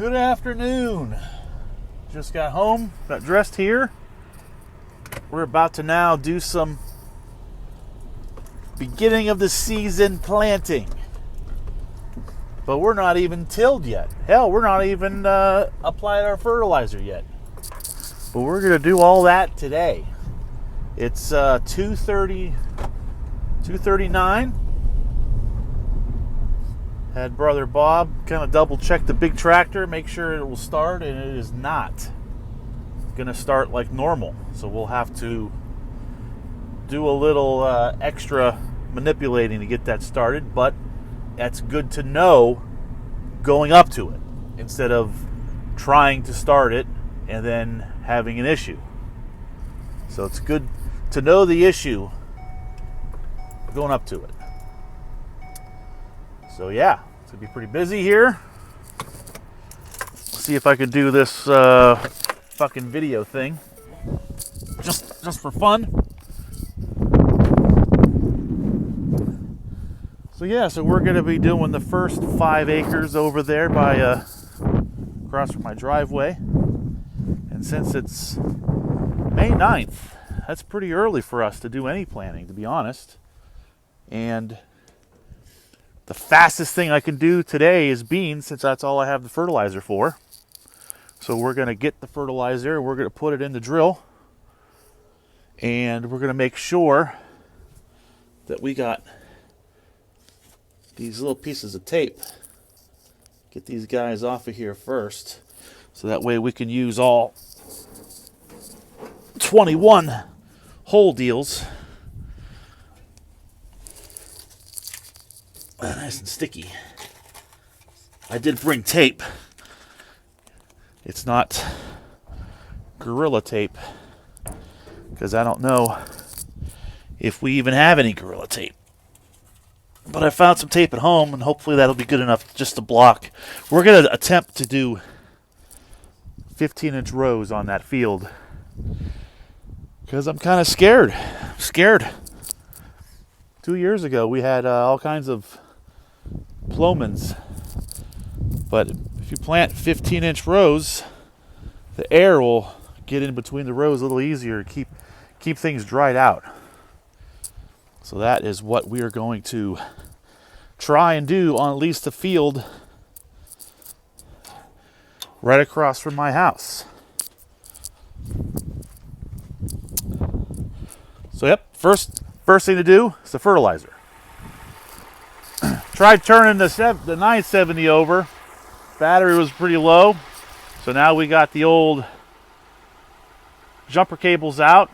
Good afternoon. Just got home, got dressed here. We're about to now do some beginning of the season planting. But we're not even tilled yet. Hell, we're not even applied our fertilizer yet. But we're going to do all that today. It's 2:39. Had Brother Bob kind of double check the big tractor, make sure it will start, and it is not going to start like normal. So we'll have to do a little extra manipulating to get that started, but that's good to know going up to it instead of trying to start it and then having an issue. So it's good to know the issue going up to it. So yeah, it's gonna be pretty busy here. See if I could do this fucking video thing, just for fun. So yeah, so we're gonna be doing the first 5 acres over there by across from my driveway, and since it's May 9th, that's pretty early for us to do any planting, to be honest. And the fastest thing I can do today is beans, since that's all I have the fertilizer for. So we're going to get the fertilizer, we're going to put it in the drill, and we're going to make sure that we got these little pieces of tape. Get these guys off of here first, so that way we can use all 21 hole deals. Nice and sticky. I did bring tape. It's not Gorilla Tape, because I don't know if we even have any Gorilla Tape. But I found some tape at home, and hopefully that'll be good enough just to block. We're going to attempt to do 15-inch rows on that field, because I'm kind of scared. I'm scared. 2 years ago, we had all kinds of plomons, but if you plant 15-inch rows, the air will get in between the rows a little easier to keep things dried out. So that is what we are going to try and do on at least the field right across from my house. So yep, first thing to do is the fertilizer. Tried turning the 970 over. Battery was pretty low. So now we got the old jumper cables out.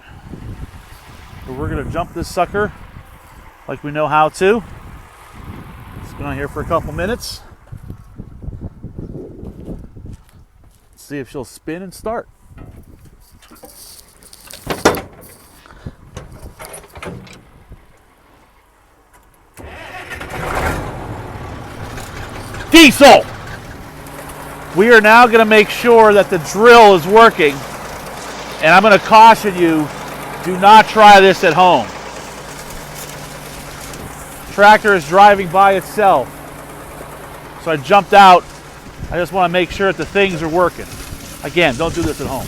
So we're going to jump this sucker like we know how to. It's been on here for a couple minutes. Let's see if she'll spin and start. Diesel! We are now going to make sure that the drill is working. And I'm going to caution you, do not try this at home. The tractor is driving by itself. So I jumped out. I just want to make sure that the things are working. Again, don't do this at home.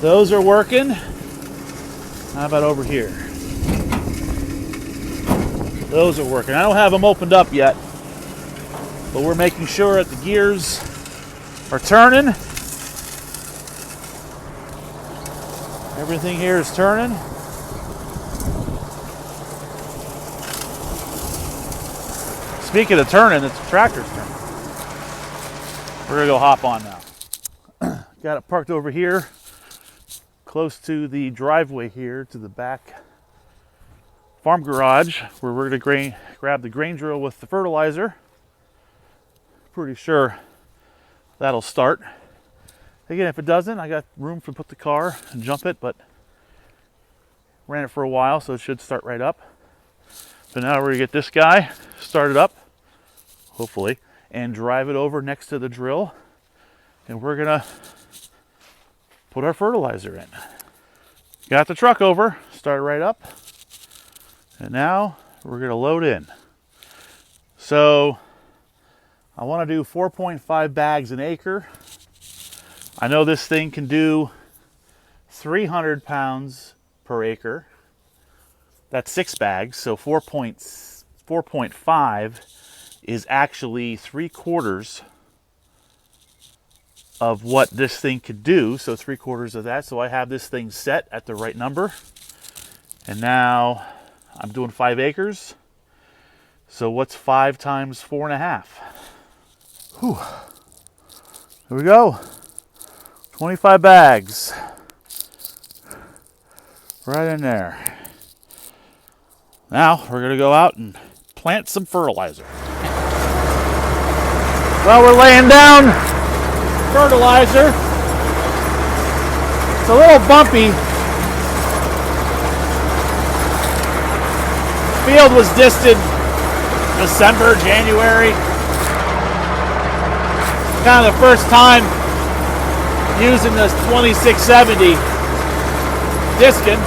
Those are working. How about over here? Those are working. I don't have them opened up yet, but we're making sure that the gears are turning. Everything here is turning. Speaking of turning, the tractor's turning. We're gonna go hop on now. Got it parked over here, close to the driveway here, to the back farm garage, where we're going to grab the grain drill with the fertilizer. Pretty sure that'll start. Again, if it doesn't, I got room to put the car and jump it, but ran it for a while, so it should start right up. So now we're going to get this guy started up, hopefully, and drive it over next to the drill, and we're going to put our fertilizer in. Got the truck over, started right up. And now we're going to load in. So I want to do 4.5 bags an acre. I know this thing can do 300 pounds per acre. That's 6 bags, so 4.5 is actually 3/4 of what this thing could do, so 3/4 of that. So I have this thing set at the right number. And now I'm doing 5 acres. So what's 5 times 4.5? Whew. Here we go. 25 bags. Right in there. Now we're going to go out and plant some fertilizer. Well, we're laying down fertilizer. It's a little bumpy. The field was disted December, January. Kind of the first time using this 2670 discing.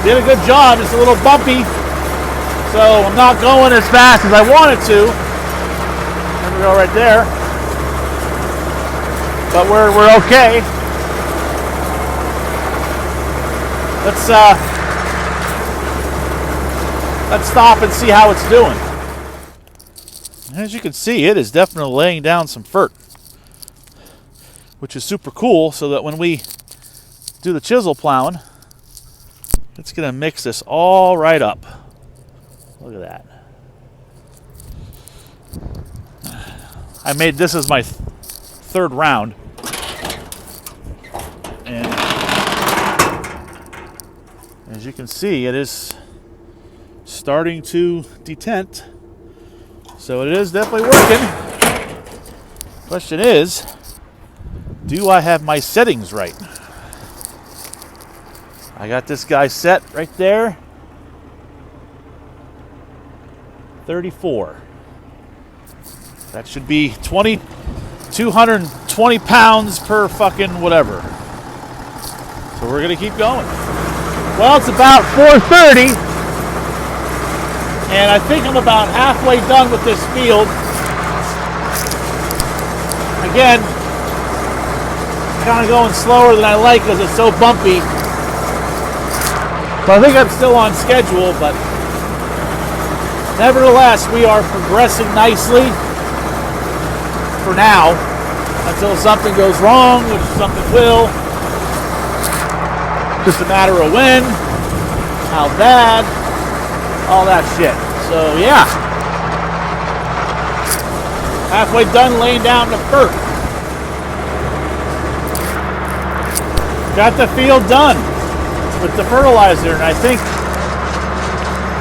Did a good job. It's a little bumpy, so I'm not going as fast as I wanted to. There we go, right there. But we're okay. Let's stop and see how it's doing. As you can see, it is definitely laying down some fert, which is super cool, so that when we do the chisel plowing, it's going to mix this all right up. Look at that. I made this as my third round. And as you can see, it is starting to detent. So it is definitely working. Question is, do I have my settings right? I got this guy set right there. 34. That should be 220 pounds per fucking whatever. So we're gonna keep going. Well, it's about 4:30, and I think I'm about halfway done with this field. Again, kind of going slower than I like because it's so bumpy. So I think I'm still on schedule, but nevertheless, we are progressing nicely for now until something goes wrong, which something will. Just a matter of when, how bad, all that shit. So yeah, halfway done laying down the fert. Got the field done with the fertilizer, and I think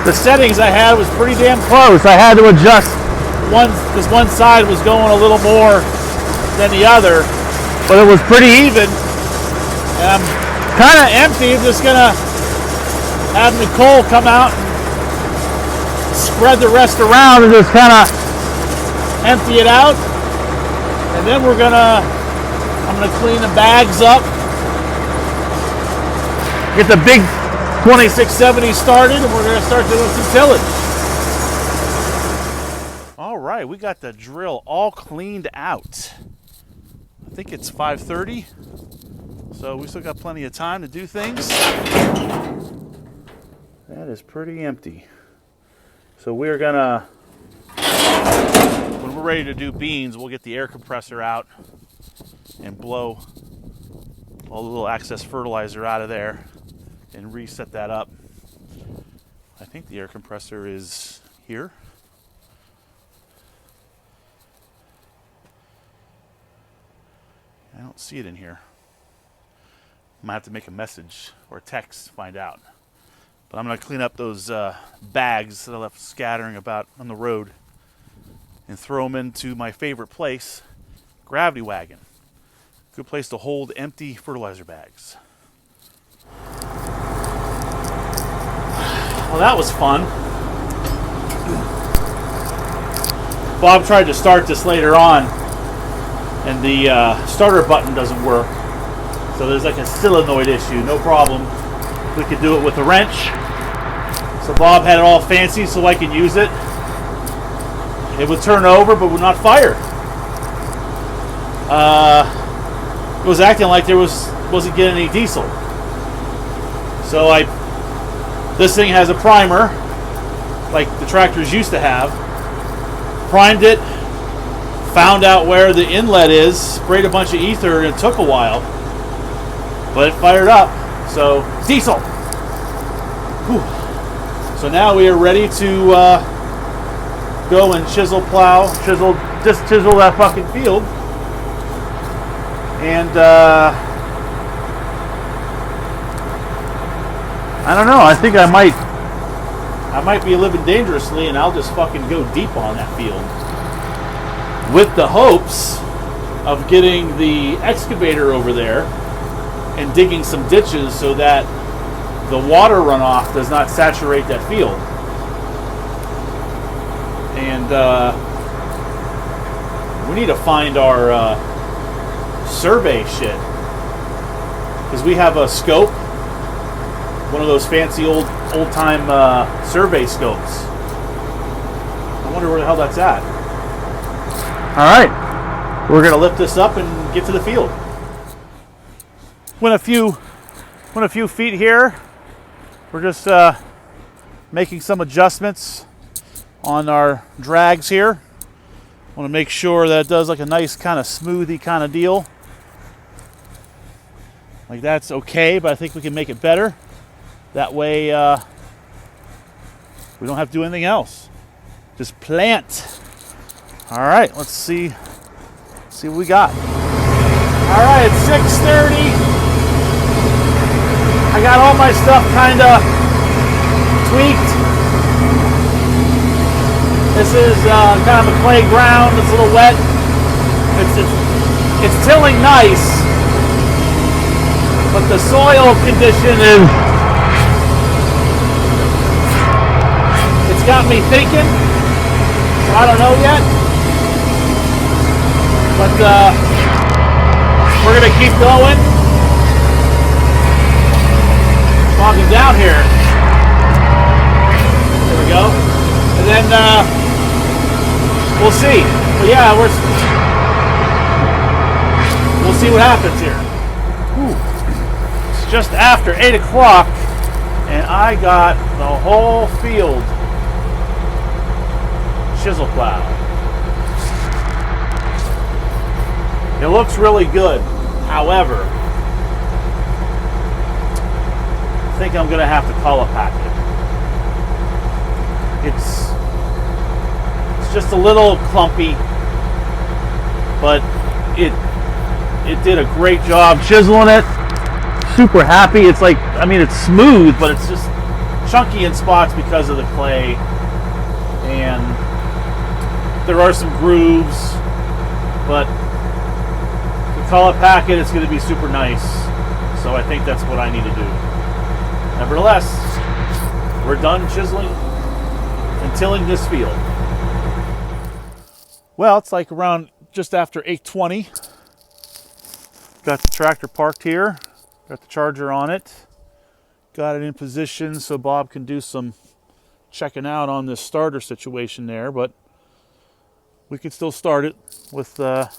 the settings I had was pretty damn close. I had to adjust one because one side was going a little more than the other, but it was pretty even. And I'm kind of empty. I'm just gonna have Nicole come out and spread the rest around and just kind of empty it out. And then I'm gonna clean the bags up. Get the big 2670 started, and we're going to start doing some tillage. All right, we got the drill all cleaned out. I think it's 5:30, so we still got plenty of time to do things. That is pretty empty. So we're going to, when we're ready to do beans, we'll get the air compressor out and blow all the little excess fertilizer out of there and reset that up. I think the air compressor is here. I don't see it in here. I might have to make a message or a text to find out. But I'm going to clean up those bags that I left scattering about on the road and throw them into my favorite place, Gravity Wagon. Good place to hold empty fertilizer bags. Well, that was fun. Bob tried to start this later on, and the starter button doesn't work. So there's like a solenoid issue, no problem. We could do it with a wrench. So Bob had it all fancy so I could use it. It would turn over but would not fire. It was acting like there wasn't getting any diesel. So this thing has a primer like the tractors used to have. Primed it, found out where the inlet is, sprayed a bunch of ether, and it took a while. But it fired up. So diesel. Whew. So now we are ready to go and chisel that fucking field. And I don't know. I think I might be living dangerously, and I'll just fucking go deep on that field with the hopes of getting the excavator over there and digging some ditches so that the water runoff does not saturate that field. And we need to find our survey shit, because we have a scope, one of those fancy old-time survey scopes. I wonder where the hell that's at. All right, we're gonna lift this up and get to the field. Went a few feet here. We're just making some adjustments on our drags here. Want to make sure that it does like a nice kind of smoothie kind of deal. Like that's okay, but I think we can make it better. That way we don't have to do anything else. Just plant. All right, let's see what we got. All right, it's 6:30. I got all my stuff kind of tweaked. This is kind of a clay ground. It's a little wet. It's tilling nice, but the soil condition is. It's got me thinking. I don't know yet, but we're gonna keep going. Walking down here. There we go. And then we'll see. But yeah, we'll see what happens here. Whew. It's just after 8 o'clock, and I got the whole field chisel plow. It looks really good. However, I think I'm going to have to color pack it. It's just a little clumpy, but it did a great job chiseling it. Super happy. It's like, I mean, it's smooth, but it's just chunky in spots because of the clay, and there are some grooves, but to color pack it, it's going to be super nice. So I think that's what I need to do. Nevertheless, we're done chiseling and tilling this field. Well, it's like around just after 8:20. Got the tractor parked here. Got the charger on it. Got it in position so Bob can do some checking out on this starter situation there, but we can still start it with a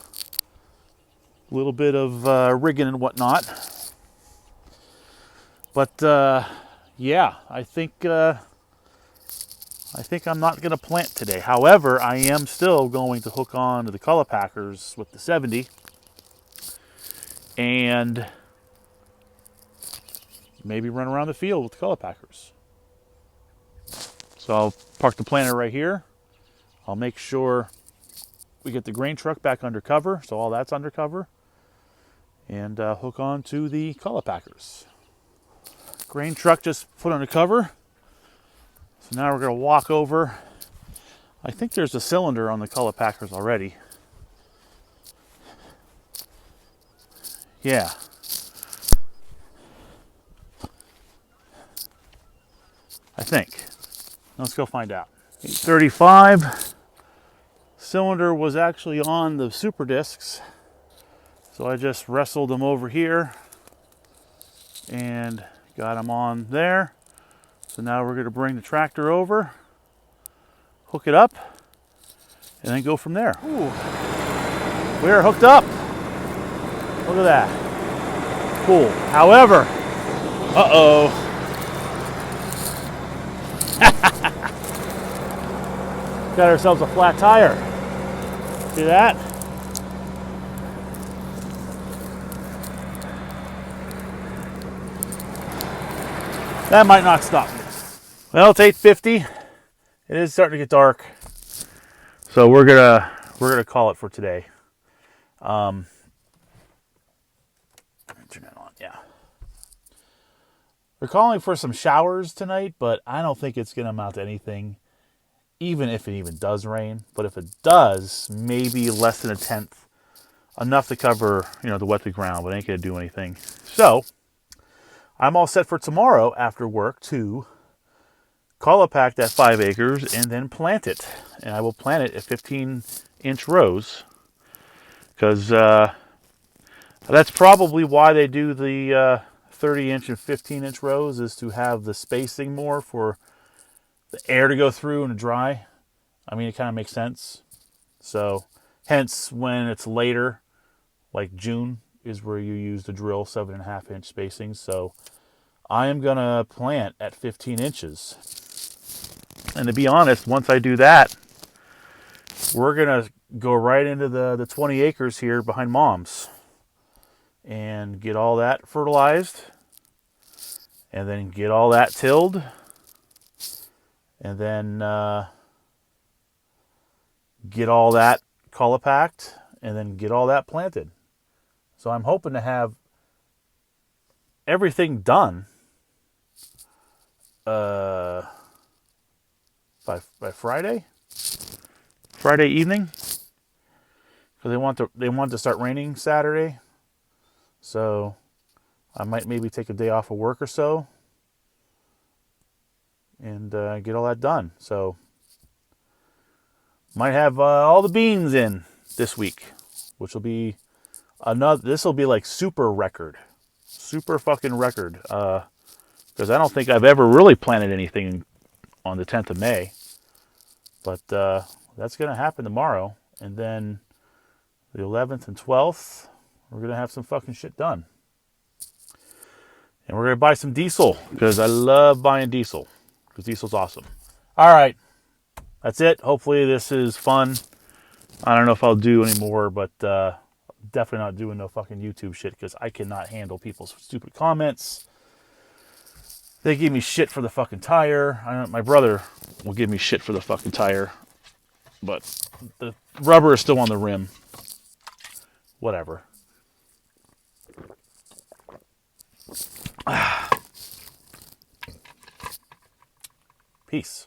little bit of rigging and whatnot. But yeah, I think I'm not going to plant today. However, I am still going to hook on to the color packers with the 70 and maybe run around the field with the color packers. So I'll park the planter right here. I'll make sure we get the grain truck back under cover, so all that's under cover, and hook on to the color packers. Grain truck just put under cover. So now we're going to walk over. I think there's a cylinder on the color packers already. Yeah. I think. Let's go find out. 835. Cylinder was actually on the super discs. So I just wrestled them over here and Got them on there. So now we're going to bring the tractor over, hook it up, and then go from there. Ooh. We're hooked up. Look at that. Cool. However, got ourselves a flat tire. See that? That might not stop me. Well, it's 8:50. It is starting to get dark, so we're gonna call it for today. Turn that on. Yeah, we're calling for some showers tonight, but I don't think it's gonna amount to anything. Even if it even does rain, but if it does, maybe less than a tenth, enough to cover the wet the ground, but ain't gonna do anything. So I'm all set for tomorrow after work to Caulipack that 5 acres and then plant it. And I will plant it at 15-inch rows because that's probably why they do the 30-inch and 15-inch rows, is to have the spacing more for the air to go through and to dry. I mean, it kind of makes sense. So hence when it's later, like June, is where you use the drill 7.5-inch spacing. So I am gonna plant at 15 inches. And to be honest, once I do that, we're gonna go right into the 20 acres here behind Mom's and get all that fertilized and then get all that tilled and then get all that Caulipacked and then get all that planted. So I'm hoping to have everything done by Friday evening, because they want to start raining Saturday. So I might maybe take a day off of work or so and get all that done. So might have all the beans in this week, which will be another. This will be like super fucking record. Because I don't think I've ever really planted anything on the 10th of May. But that's going to happen tomorrow. And then the 11th and 12th, we're going to have some fucking shit done. And we're going to buy some diesel, because I love buying diesel. Because diesel's awesome. All right. That's it. Hopefully this is fun. I don't know if I'll do any more, but definitely not doing no fucking YouTube shit, because I cannot handle people's stupid comments. They give me shit for the fucking tire. My brother will give me shit for the fucking tire. But the rubber is still on the rim. Whatever. Peace.